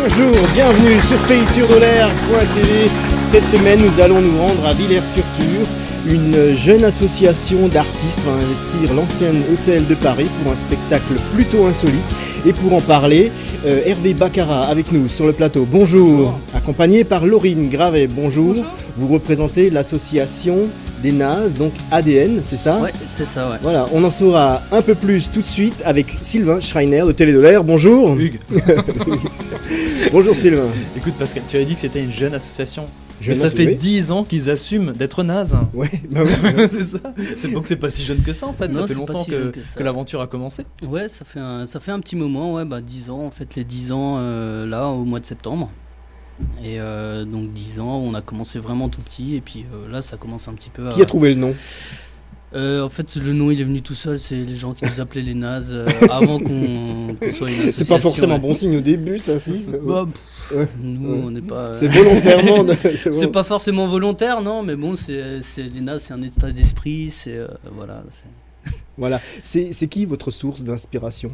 Bonjour, bienvenue sur PayTourDeLair.tv. Cette semaine, nous allons nous rendre à Villers-sur-Tur. Une jeune association d'artistes va investir l'ancien hôtel de Paris pour un spectacle plutôt insolite. Et pour en parler, Hervé Baccarat avec nous sur le plateau. Bonjour. Accompagné par Laurine Gravet. Bonjour. Vous représentez l'association des Nazes, donc ADN, c'est ça? Ouais, c'est ça, ouais. Voilà, on en saura un peu plus tout de suite avec Sylvain Schreiner de Télé de l'Air. Bonjour. Hugues. Bonjour Sylvain. Écoute Pascal, tu as dit que c'était une jeune association. Jeune Mais ça fait oui. 10 ans qu'ils assument d'être nazes. Ouais, bah ouais. C'est ça. C'est pas que c'est pas si jeune que ça en fait. Non, ça fait c'est pas longtemps si jeune que ça. que l'aventure a commencé. Ouais, ça fait un petit moment, ouais, 10 ans, en fait, les 10 ans là, au mois de septembre. Et donc 10 ans, on a commencé vraiment tout petit, et puis là, ça commence un petit peu à... Qui a trouvé le nom? En fait, le nom, il est venu tout seul, c'est les gens qui nous appelaient les nazes avant qu'on soit une association. C'est pas forcément ouais. bon signe au début, ça, si? Bah, Ouais. nous, Ouais. on n'est pas... C'est volontairement. C'est pas forcément volontaire, non, mais bon, les nazes, c'est un état d'esprit, c'est... voilà, c'est... Voilà. C'est qui votre source d'inspiration?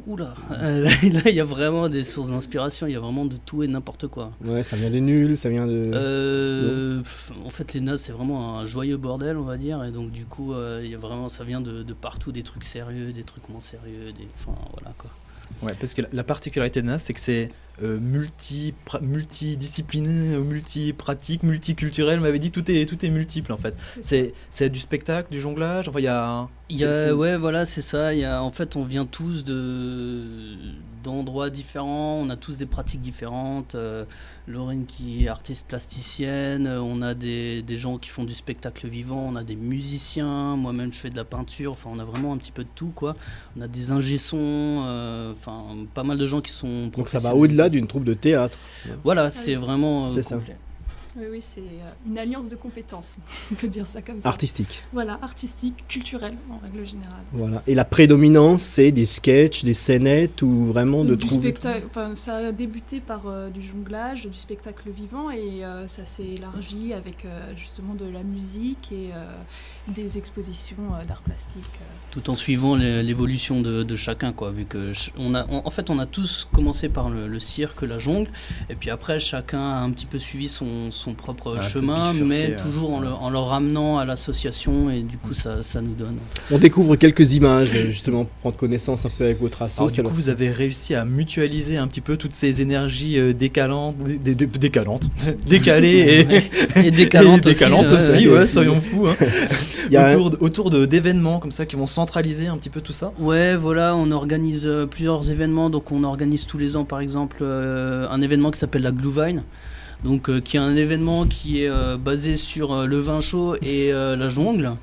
Oula, là il y a vraiment des sources d'inspiration, il y a vraiment de tout et n'importe quoi. Ouais, ça vient des nuls, ça vient de... En fait, les nazes, c'est vraiment un joyeux bordel, on va dire, et donc du coup, il y a vraiment, ça vient de partout, des trucs sérieux, des trucs moins sérieux, enfin voilà quoi. Ouais, parce que la particularité de Nas, c'est que c'est multidisciplinaire, multipratique, multiculturel. On m'avait dit tout est multiple en fait. C'est du spectacle, du jonglage. Enfin, Ouais, voilà, c'est ça. En fait, on vient tous d'endroits différents. On a tous des pratiques différentes. Laurine qui est artiste plasticienne. On a des gens qui font du spectacle vivant. On a des musiciens. Moi-même, je fais de la peinture. Enfin, on a vraiment un petit peu de tout, quoi. On a des ingé-sons. Enfin, pas mal de gens qui sont. Donc ça va au-delà d'une troupe de théâtre. Voilà, c'est vraiment C'est ça. complet. Oui, c'est une alliance de compétences, on peut dire ça comme ça. Artistique. Voilà, artistique, culturelle en règle générale. Voilà. Et la prédominance, c'est des sketchs, des scénettes ou vraiment de Du trouver... spectacle, enfin, ça a débuté par du jonglage, du spectacle vivant et ça s'est élargi avec justement de la musique et des expositions d'art plastique. Tout en suivant l'évolution de chacun, quoi, vu que en fait on a tous commencé par le cirque, la jungle, et puis après chacun a un petit peu suivi son propre chemin, mais toujours en le ramenant à l'association, et du coup ça nous donne. On découvre quelques images, justement, pour prendre connaissance un peu avec votre asso. Alors, du coup, vous avez réussi à mutualiser un petit peu toutes ces énergies décalées Et décalantes aussi, ouais, soyons fous. Hein. autour d'événements comme ça qui vont centraliser un petit peu tout ça. Ouais, voilà, on organise plusieurs événements. Donc on organise tous les ans, par exemple, un événement qui s'appelle la Glühwein. Donc, qui est un événement qui est basé sur le vin chaud et la jungle.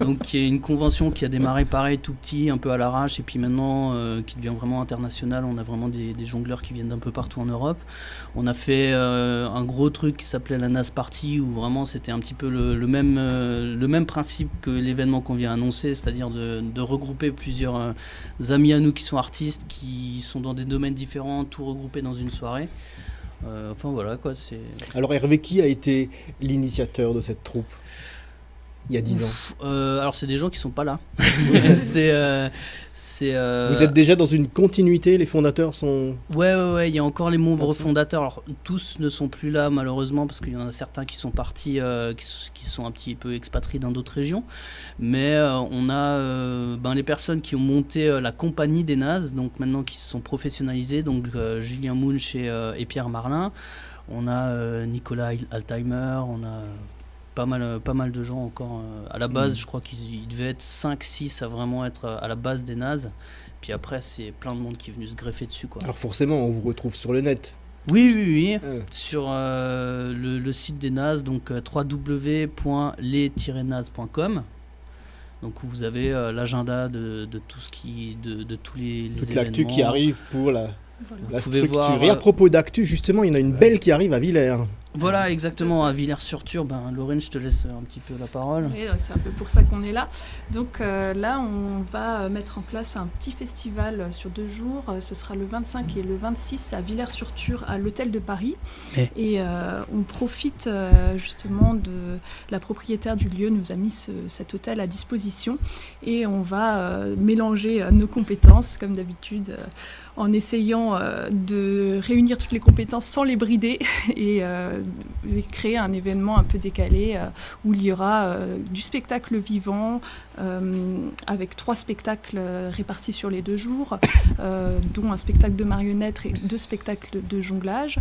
Donc, qui est une convention qui a démarré pareil, tout petit, un peu à l'arrache, et puis maintenant qui devient vraiment international. On a vraiment des jongleurs qui viennent d'un peu partout en Europe. On a fait un gros truc qui s'appelait la Naz Party, où vraiment c'était un petit peu le même principe que l'événement qu'on vient annoncer, c'est-à-dire de regrouper plusieurs amis à nous qui sont artistes, qui sont dans des domaines différents, tout regroupé dans une soirée. Enfin voilà quoi, c'est... Alors Hervé, qui a été l'initiateur de cette troupe il y a 10 ans? Alors c'est des gens qui sont pas là. Vous êtes déjà dans une continuité, les fondateurs sont... Ouais, il y a encore les membres fondateurs. Alors tous ne sont plus là malheureusement, parce qu'il y en a certains qui sont partis, qui sont un petit peu expatriés dans d'autres régions. Mais on a les personnes qui ont monté la compagnie des Nazes, donc maintenant qui se sont professionnalisés, donc Julien Munch et Pierre Marlin. On a Nicolas Altheimer, on a... Pas mal de gens encore. À la base, je crois qu'ils devaient être 5-6 à vraiment être à la base des Nazes. Puis après, c'est plein de monde qui est venu se greffer dessus, quoi. Alors forcément, on vous retrouve sur le net. Oui. Sur le site des Nazes, donc www.les-nazes.com. Donc où vous avez l'agenda de tout ce qui... de tous les toute événements. l'actu qui arrive pour la structure. Voir, et à propos d'actu, justement, il y en a une belle qui arrive à Villers. Voilà, exactement, à Villers-sur-Tur. Laurine, je te laisse un petit peu la parole. Oui, c'est un peu pour ça qu'on est là. Donc là, on va mettre en place un petit festival sur 2 jours. Ce sera le 25 et le 26 à Villers-sur-Tur, à l'Hôtel de Paris. Et on profite justement de la propriétaire du lieu, nous a mis cet hôtel à disposition. Et on va mélanger nos compétences, comme d'habitude. en essayant de réunir toutes les compétences sans les brider et créer un événement un peu décalé où il y aura du spectacle vivant avec 3 spectacles répartis sur les 2 jours, dont un spectacle de marionnettes et 2 spectacles de jonglage,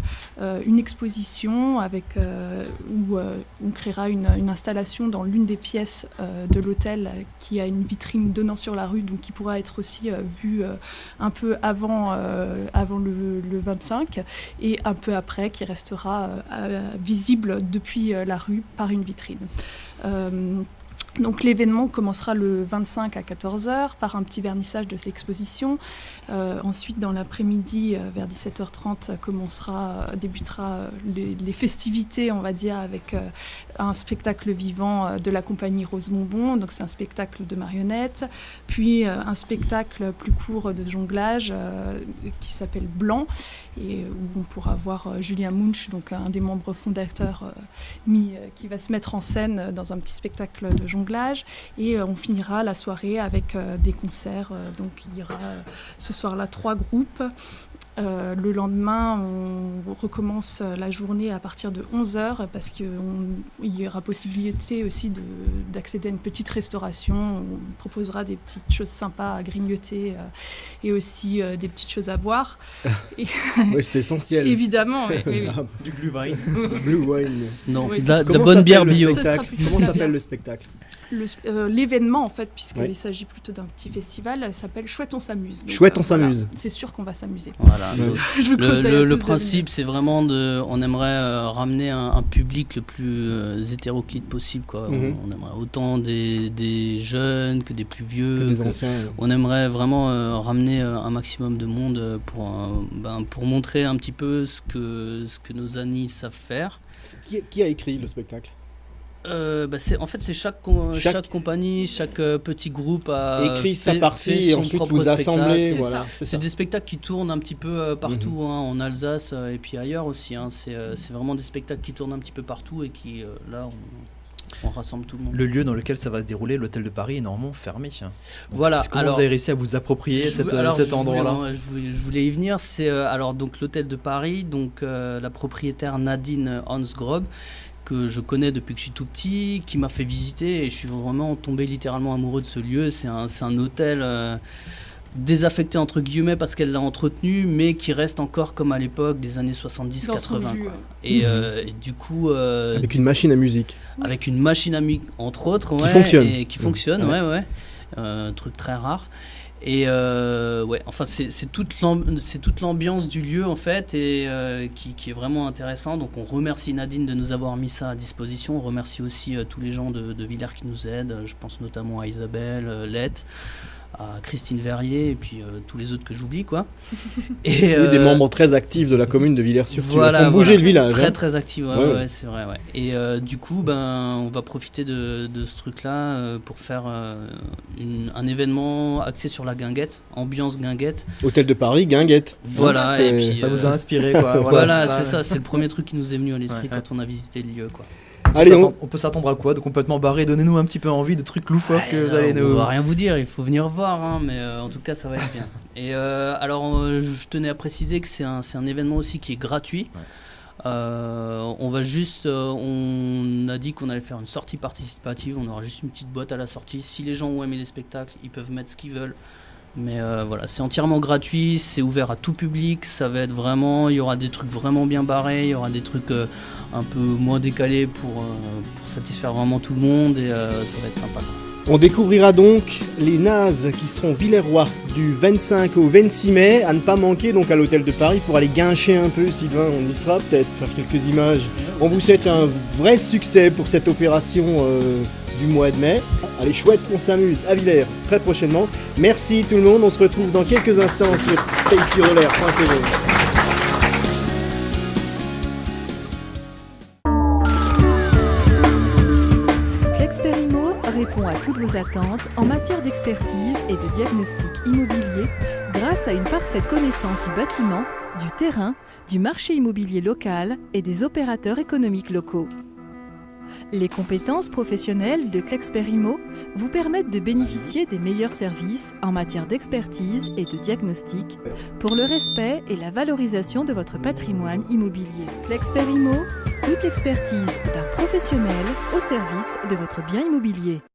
une exposition où on créera une installation dans l'une des pièces de l'hôtel qui a une vitrine donnant sur la rue, donc qui pourra être aussi vue un peu avant le 25 et un peu après, qui restera visible depuis la rue par une vitrine. Donc l'événement commencera le 25 à 14h par un petit vernissage de l'exposition. Ensuite, dans l'après-midi, vers 17h30, débutera les festivités, on va dire, avec un spectacle vivant de la compagnie Rose Bonbon. Donc c'est un spectacle de marionnettes, puis un spectacle plus court de jonglage qui s'appelle Blanc, et où on pourra voir Julien Munch, donc un des membres fondateurs, qui va se mettre en scène dans un petit spectacle de jonglage. Et on finira la soirée avec des concerts. Donc il y aura ce soir-là 3 groupes. Le lendemain, on recommence la journée à partir de 11h parce qu'il y aura possibilité aussi d'accéder à une petite restauration. On proposera des petites choses sympas à grignoter et aussi des petites choses à boire. Oui, c'est essentiel. Évidemment. Oui. Du glühwein. Blue wine. Non, Oui, de la Comment bonne bière s'appelle le bio. spectacle Ce sera Comment plutôt s'appelle bien. le spectacle? L'événement, en fait, puisqu'il Ouais. s'agit plutôt d'un petit festival, s'appelle Chouette on s'amuse. Donc, Chouette, on voilà, s'amuse. c'est sûr qu'on va s'amuser. Voilà. Ouais. Donc, Je vous conseille à tous le de principe, c'est vraiment on aimerait ramener un public le plus hétéroclite possible, quoi. Mhm. On aimerait autant des jeunes que des plus vieux. Que des anciens. On aimerait vraiment ramener un maximum de monde pour montrer un petit peu ce que nos amis savent faire. Qui a écrit le spectacle? C'est chaque compagnie, chaque petit groupe a Écrit sa fait partie et son ensuite propre vous assemblez. spectacle. Voilà, C'est des spectacles qui tournent un petit peu partout, Mhm. en Alsace et puis ailleurs aussi. C'est vraiment des spectacles qui tournent un petit peu partout et qui, là, on rassemble tout le monde. Le lieu dans lequel ça va se dérouler, l'hôtel de Paris, est normalement fermé. Donc, Voilà, comment alors- vous avez réussi à vous approprier cet endroit-là? Je voulais y venir. C'est donc l'hôtel de Paris, donc la propriétaire Nadine Hansgrob, que je connais depuis que je suis tout petit, qui m'a fait visiter et je suis vraiment tombé littéralement amoureux de ce lieu. C'est un hôtel désaffecté entre guillemets parce qu'elle l'a entretenu, mais qui reste encore comme à l'époque des années 70-80. Dans son jus, quoi. ouais. Et du coup, Avec une machine à musique. avec une machine à musique entre autres, Qui ouais, fonctionne. et qui fonctionne, Ouais. ouais. Truc très rare. Et c'est toute l'ambiance du lieu en fait et qui est vraiment intéressant. Donc on remercie Nadine de nous avoir mis ça à disposition. On remercie aussi tous les gens de Villers qui nous aident. Je pense notamment à Isabelle, Lette, à Christine Verrier et puis tous les autres que j'oublie quoi. Et Oui, des membres très actifs de la commune de Villers-sur-Tulle. voilà, Ils font bouger voilà. le village. Très hein. très actif, ouais, Ouais. ouais, c'est vrai. Ouais. Et du coup, on va profiter de ce truc-là pour faire un événement axé sur la guinguette, ambiance guinguette. Hôtel de Paris, Guinguette. Voilà. C'est- Et puis, Ça vous a inspiré, quoi. voilà, c'est ça. C'est le premier truc qui nous est venu à l'esprit Ouais, ouais. quand on a visité le lieu, quoi. Allez, on... On peut s'attendre à quoi? De complètement barré? Donnez-nous un petit peu envie de trucs loufoques que vous allez On nous... va rien vous dire, il faut venir voir, hein, mais en tout cas ça va être bien. Et je tenais à préciser que c'est un événement aussi qui est gratuit. Ouais. On va juste, on a dit qu'on allait faire une sortie participative, on aura juste une petite boîte à la sortie. Si les gens ont aimé les spectacles, ils peuvent mettre ce qu'ils veulent. Mais voilà, c'est entièrement gratuit, c'est ouvert à tout public, ça va être vraiment, il y aura des trucs vraiment bien barrés, il y aura des trucs un peu moins décalés pour satisfaire vraiment tout le monde et ça va être sympa. On découvrira donc les nazes qui seront Villerrois du 25 au 26 mai, à ne pas manquer donc à l'hôtel de Paris pour aller guincher un peu, Sylvain, on y sera peut-être, faire quelques images. On vous souhaite un vrai succès pour cette opération du mois de mai. Allez, chouette, on s'amuse à Villers très prochainement. Merci tout le monde, on se retrouve dans quelques instants sur paypirolaire.tv. L'Expérimo répond à toutes vos attentes en matière d'expertise et de diagnostic immobilier grâce à une parfaite connaissance du bâtiment, du terrain, du marché immobilier local et des opérateurs économiques locaux. Les compétences professionnelles de Clexperimo vous permettent de bénéficier des meilleurs services en matière d'expertise et de diagnostic pour le respect et la valorisation de votre patrimoine immobilier. Clexperimo, toute l'expertise d'un professionnel au service de votre bien immobilier.